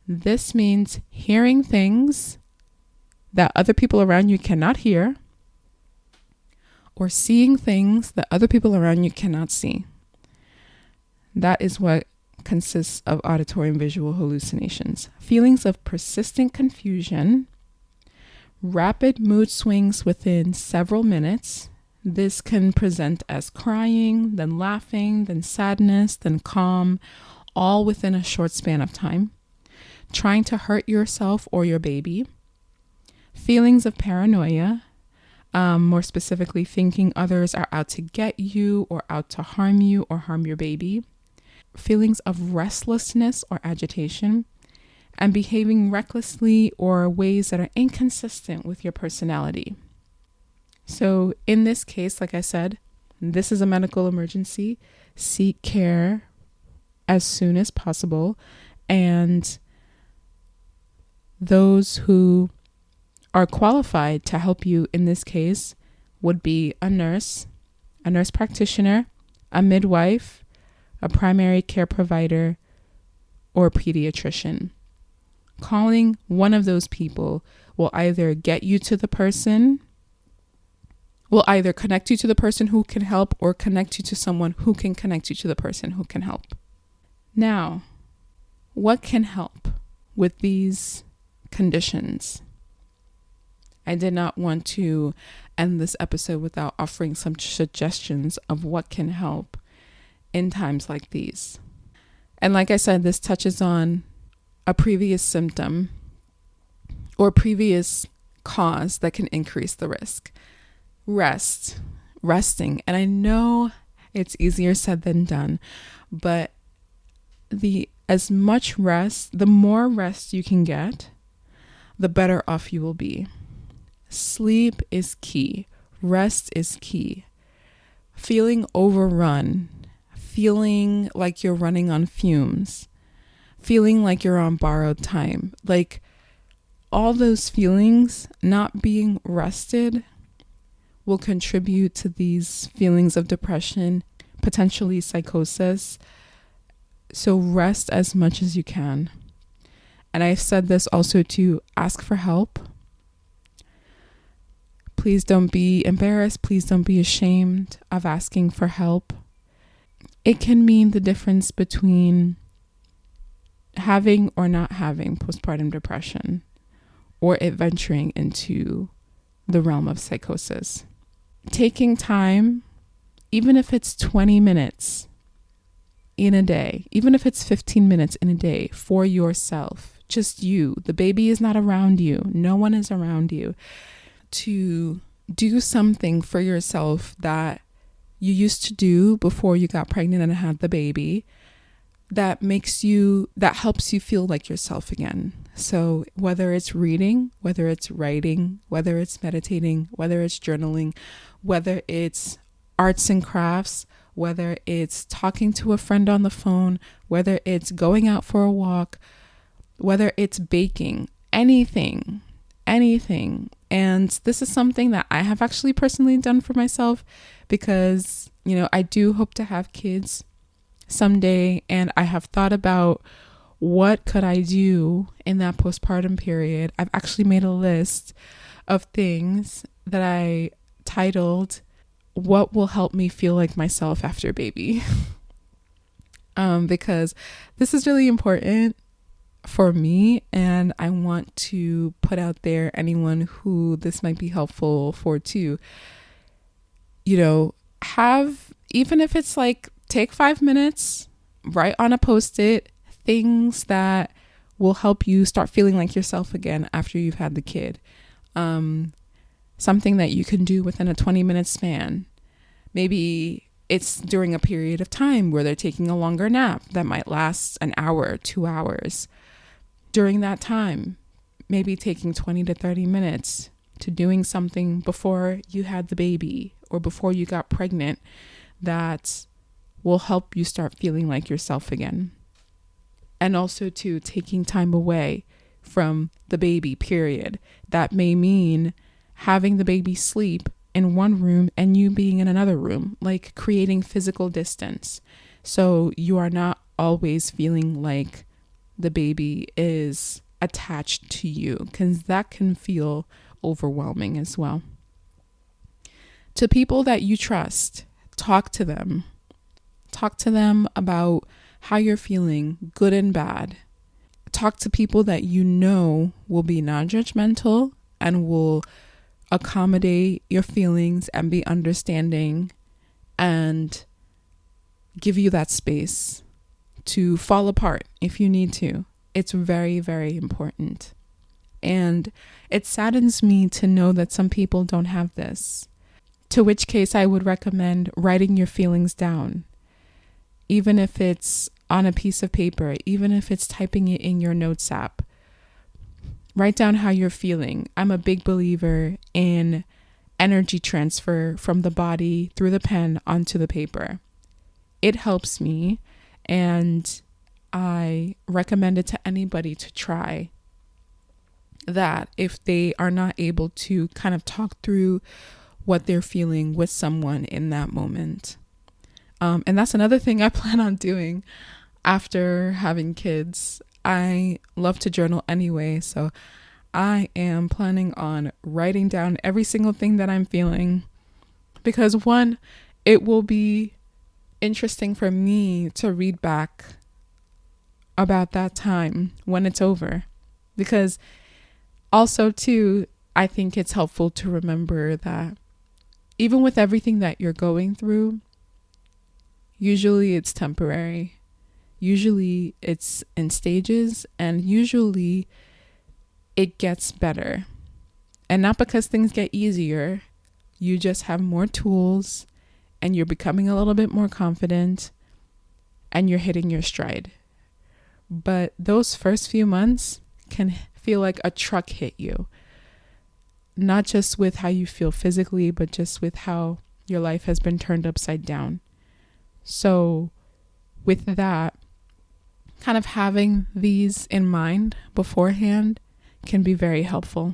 this means hearing things that other people around you cannot hear, or seeing things that other people around you cannot see. That is what consists of auditory and visual hallucinations. Feelings of persistent confusion, rapid mood swings within several minutes. This can present as crying, then laughing, then sadness, then calm, all within a short span of time. Trying to hurt yourself or your baby. Feelings of paranoia, more specifically thinking others are out to get you or out to harm you or harm your baby. Feelings of restlessness or agitation, and behaving recklessly or ways that are inconsistent with your personality. So in this case, like I said, this is a medical emergency. Seek care as soon as possible. And those who are qualified to help you in this case would be a nurse practitioner, a midwife, a primary care provider, or a pediatrician. Calling one of those people will either get you to the person, will either connect you to the person who can help or connect you to someone who can connect you to the person who can help. Now, what can help with these conditions? I did not want to end this episode without offering some suggestions of what can help in times like these. And like I said, this touches on a previous symptom or previous cause that can increase the risk. Resting. And I know it's easier said than done, but the more rest you can get, the better off you will be. Sleep is key. Rest is key. Feeling overrun, feeling like you're running on fumes, feeling like you're on borrowed time, like all those feelings, not being rested, will contribute to these feelings of depression, potentially psychosis. So rest as much as you can. And I've said this also to ask for help. Please don't be embarrassed. Please don't be ashamed of asking for help. It can mean the difference between having or not having postpartum depression, or it venturing into the realm of psychosis. Taking time, even if it's 20 minutes in a day, even if it's 15 minutes in a day for yourself, just you, the baby is not around you, no one is around you, to do something for yourself that you used to do before you got pregnant and had the baby, that helps you feel like yourself again. So whether it's reading, whether it's writing, whether it's meditating, whether it's journaling, whether it's arts and crafts, whether it's talking to a friend on the phone, whether it's going out for a walk, whether it's baking, anything. And this is something that I have actually personally done for myself because, I do hope to have kids someday, and I have thought about what could I do in that postpartum period. I've actually made a list of things that I titled, "What will help me feel like myself after baby?" Because this is really important for me, and I want to put out there anyone who this might be helpful for too. Even if it's like, take 5 minutes, write on a Post-it things that will help you start feeling like yourself again after you've had the kid. Something that you can do within a 20-minute span. Maybe it's during a period of time where they're taking a longer nap that might last an hour, 2 hours. During that time, maybe taking 20 to 30 minutes to doing something before you had the baby or before you got pregnant that will help you start feeling like yourself again. And also to taking time away from the baby, period. That may mean having the baby sleep in one room and you being in another room, like creating physical distance. So you are not always feeling like the baby is attached to you, because that can feel overwhelming as well. To people that you trust, talk to them. Talk to them about how you're feeling, good and bad. Talk to people that you know will be non-judgmental and will accommodate your feelings and be understanding and give you that space to fall apart if you need to. It's very, very important. And it saddens me to know that some people don't have this, to which case I would recommend writing your feelings down. Even if it's on a piece of paper, even if it's typing it in your notes app, write down how you're feeling. I'm a big believer in energy transfer from the body through the pen onto the paper. It helps me, and I recommend it to anybody to try that if they are not able to kind of talk through what they're feeling with someone in that moment. And that's another thing I plan on doing. after having kids, I love to journal anyway. So I am planning on writing down every single thing that I'm feeling because one, it will be interesting for me to read back about that time when it's over. Because also too, I think it's helpful to remember that even with everything that you're going through, usually it's temporary. Usually it's in stages, and usually it gets better. And not because things get easier, you just have more tools and you're becoming a little bit more confident and you're hitting your stride. But those first few months can feel like a truck hit you. Not just with how you feel physically, but just with how your life has been turned upside down. So with that, kind of having these in mind beforehand can be very helpful.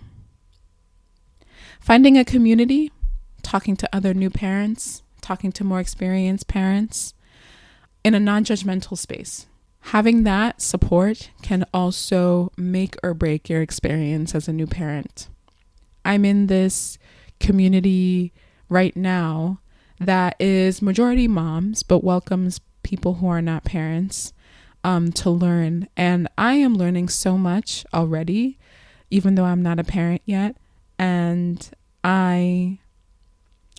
Finding a community, talking to other new parents, talking to more experienced parents in a non-judgmental space. Having that support can also make or break your experience as a new parent. I'm in this community right now that is majority moms, but welcomes people who are not parents to learn. And I am learning so much already, even though I'm not a parent yet. And I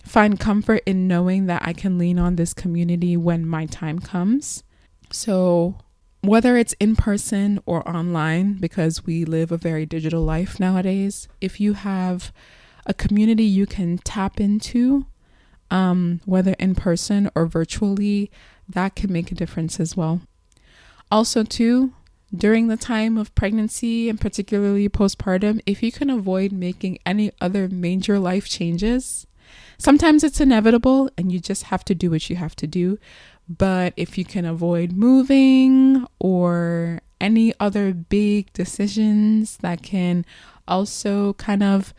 find comfort in knowing that I can lean on this community when my time comes. So whether it's in person or online, because we live a very digital life nowadays, if you have a community you can tap into, whether in person or virtually, that can make a difference as well. Also too, during the time of pregnancy and particularly postpartum, if you can avoid making any other major life changes, sometimes it's inevitable and you just have to do what you have to do. But if you can avoid moving or any other big decisions that can also kind of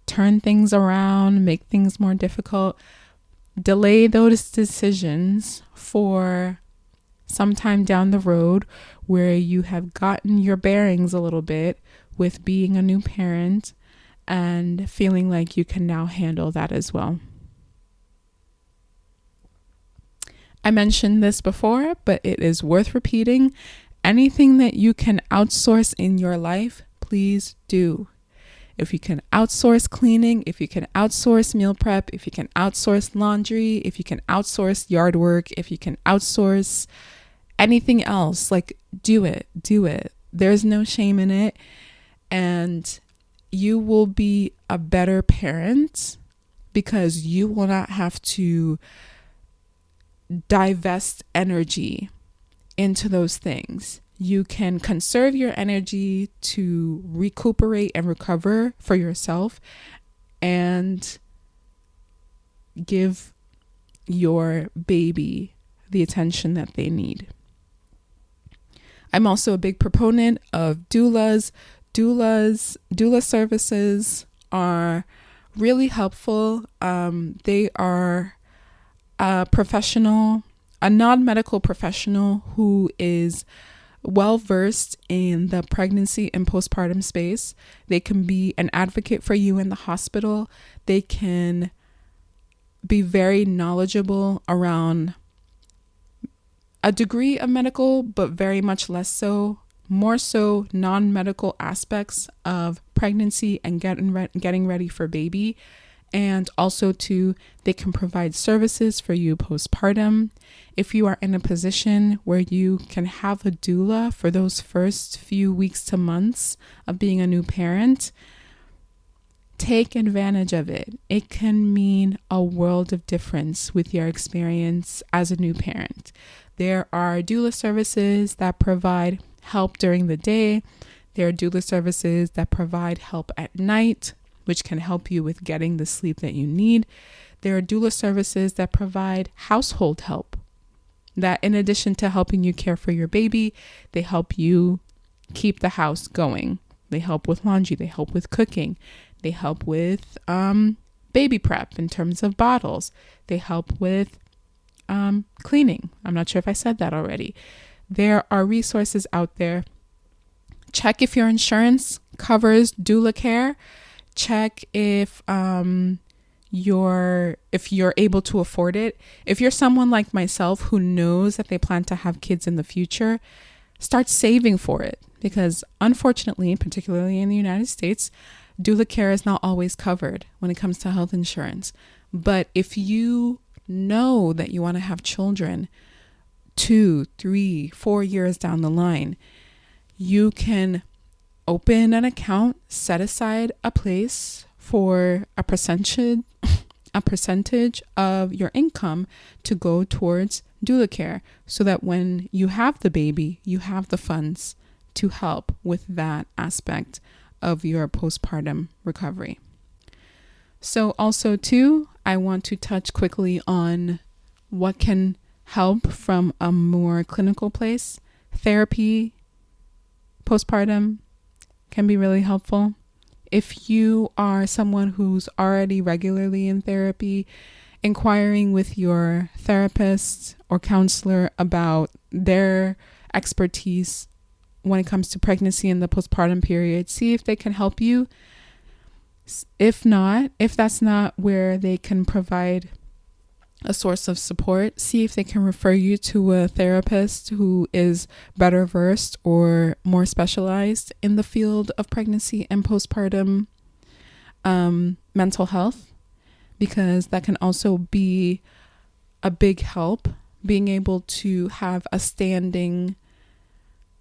turn things around, make things more difficult, delay those decisions for sometime down the road where you have gotten your bearings a little bit with being a new parent and feeling like you can now handle that as well. I mentioned this before, but it is worth repeating. Anything that you can outsource in your life, please do. If you can outsource cleaning, if you can outsource meal prep, if you can outsource laundry, if you can outsource yard work, if you can outsource anything else, like do it. There's no shame in it. And you will be a better parent because you will not have to divest energy into those things. You can conserve your energy to recuperate and recover for yourself and give your baby the attention that they need. I'm also a big proponent of doulas. Doula services are really helpful. They are a professional, a non-medical professional who is well-versed in the pregnancy and postpartum space. They can be an advocate for you in the hospital. They can be very knowledgeable around a degree of medical, but very much less so, more so non-medical aspects of pregnancy and getting ready for baby. And also too, they can provide services for you postpartum. If you are in a position where you can have a doula for those first few weeks to months of being a new parent, take advantage of it. It can mean a world of difference with your experience as a new parent. There are doula services that provide help during the day. There are doula services that provide help at night, which can help you with getting the sleep that you need. There are doula services that provide household help, that in addition to helping you care for your baby, they help you keep the house going. They help with laundry. They help with cooking. They help with baby prep in terms of bottles. They help with cleaning. I'm not sure if I said that already. There are resources out there. Check if your insurance covers doula care. Check if you're able to afford it. If you're someone like myself who knows that they plan to have kids in the future, start saving for it, because unfortunately, particularly in the United States, doula care is not always covered when it comes to health insurance. But if you know that you want to have children 2, 3, 4 years down the line, you can open an account, set aside a place for a percentage of your income to go towards doula care, so that when you have the baby, you have the funds to help with that aspect of your postpartum recovery. So also too, I want to touch quickly on what can help from a more clinical place. Therapy postpartum can be really helpful. If you are someone who's already regularly in therapy, inquiring with your therapist or counselor about their expertise when it comes to pregnancy and the postpartum period, see if they can help you. If that's not where they can provide a source of support, see if they can refer you to a therapist who is better versed or more specialized in the field of pregnancy and postpartum mental health, because that can also be a big help, being able to have a standing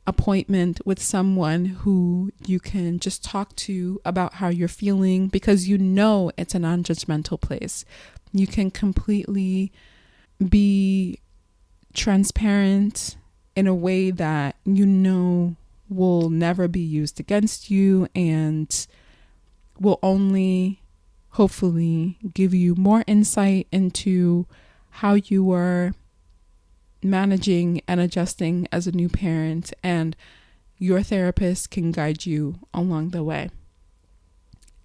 appointment with someone who you can just talk to about how you're feeling, because you know it's a non-judgmental place. You can completely be transparent in a way that you know will never be used against you and will only hopefully give you more insight into how you are managing and adjusting as a new parent, and your therapist can guide you along the way.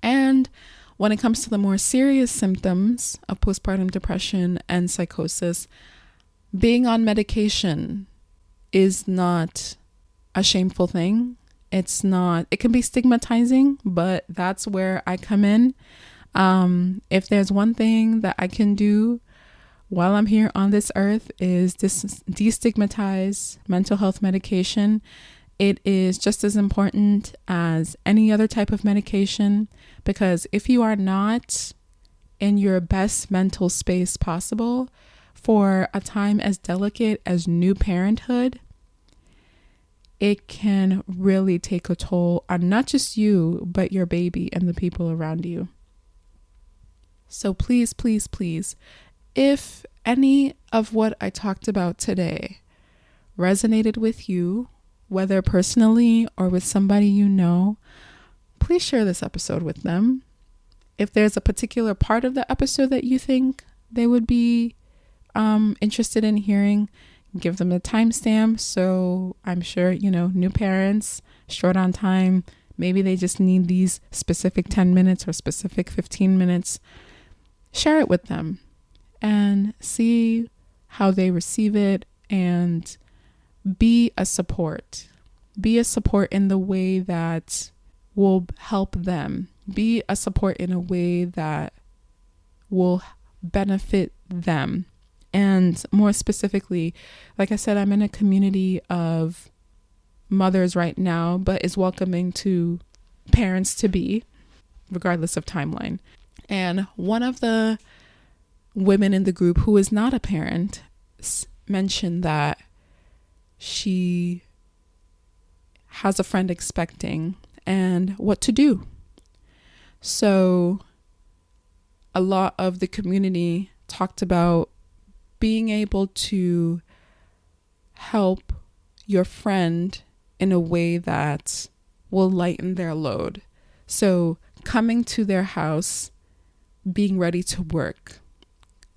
And when it comes to the more serious symptoms of postpartum depression and psychosis, being on medication is not a shameful thing. It can be stigmatizing, but that's where I come in. If there's one thing that I can do while I'm here on this earth is destigmatize mental health medication. It is just as important as any other type of medication, because if you are not in your best mental space possible for a time as delicate as new parenthood, it can really take a toll on not just you, but your baby and the people around you. So please, please, please, if any of what I talked about today resonated with you, whether personally or with somebody you know, please share this episode with them. If there's a particular part of the episode that you think they would be interested in hearing, give them a timestamp. So I'm sure, new parents, short on time, maybe they just need these specific 10 minutes or specific 15 minutes. Share it with them and see how they receive it, and be a support. Be a support in the way that will help them. Be a support in a way that will benefit them. And more specifically, like I said, I'm in a community of mothers right now, but is welcoming to parents to be, regardless of timeline. And one of the women in the group who is not a parent mentioned that she has a friend expecting and what to do. So a lot of the community talked about being able to help your friend in a way that will lighten their load. So coming to their house, being ready to work,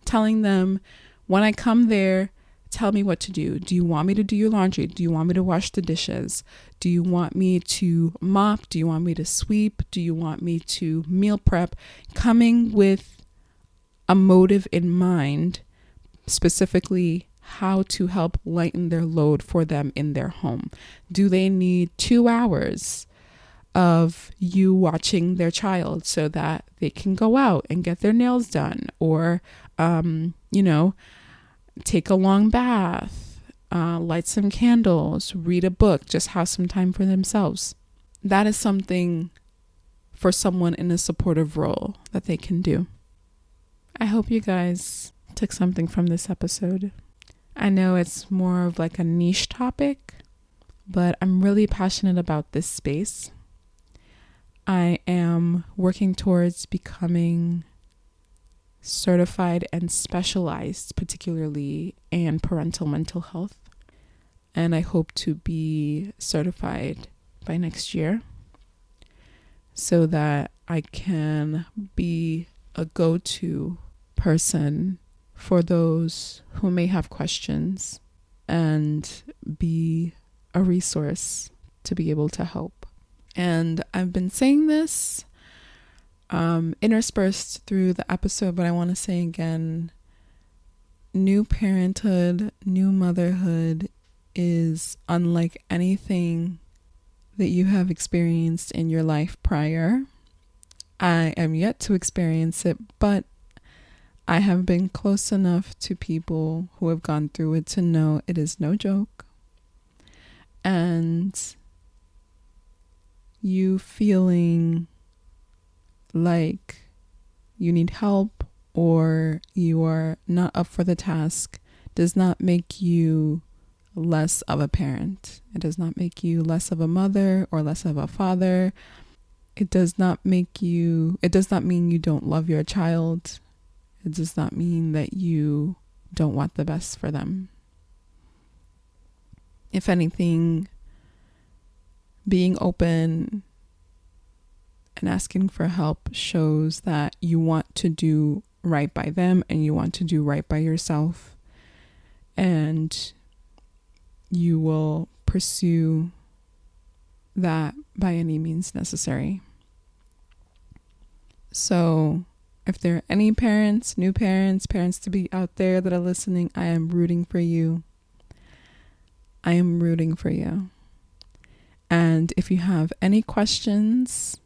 telling them, when I come there, tell me what to do. Do you want me to do your laundry? Do you want me to wash the dishes? Do you want me to mop? Do you want me to sweep? Do you want me to meal prep? Coming with a motive in mind, specifically how to help lighten their load for them in their home. Do they need 2 hours of you watching their child so that they can go out and get their nails done, or, take a long bath, light some candles, read a book, just have some time for themselves? That is something for someone in a supportive role that they can do. I hope you guys took something from this episode. I know it's more of like a niche topic, but I'm really passionate about this space. I am working towards becoming certified and specialized, particularly in parental mental health. And I hope to be certified by next year so that I can be a go-to person for those who may have questions and be a resource to be able to help. And I've been saying this interspersed through the episode, but I want to say again, new parenthood, new motherhood is unlike anything that you have experienced in your life prior. I am yet to experience it, but I have been close enough to people who have gone through it to know it is no joke. And you feeling like you need help or you are not up for the task does not make you less of a parent. It does not make you less of a mother or less of a father. It does not mean you don't love your child. It does not mean that you don't want the best for them. If anything, being open and asking for help shows that you want to do right by them and you want to do right by yourself. And you will pursue that by any means necessary. So if there are any parents, new parents, parents to be out there that are listening, I am rooting for you. I am rooting for you. And if you have any questions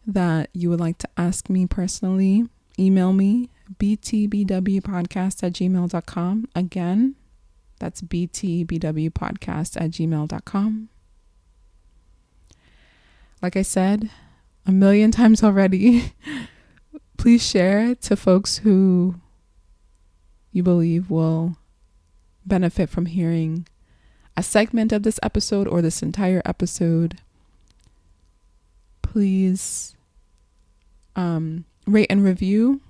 that you would like to ask me personally, email me, btbwpodcast@gmail.com. Again, that's btbwpodcast@gmail.com. Like I said 1,000,000 times already, please share to folks who you believe will benefit from hearing a segment of this episode or this entire episode. Please rate and review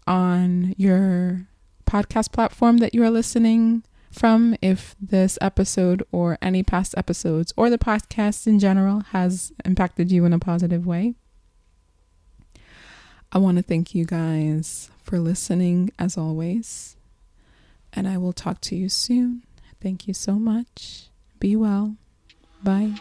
on your podcast platform that you are listening from if this episode or any past episodes or the podcast in general has impacted you in a positive way. I want to thank you guys for listening as always, and I will talk to you soon. Thank you so much. Be well. Bye.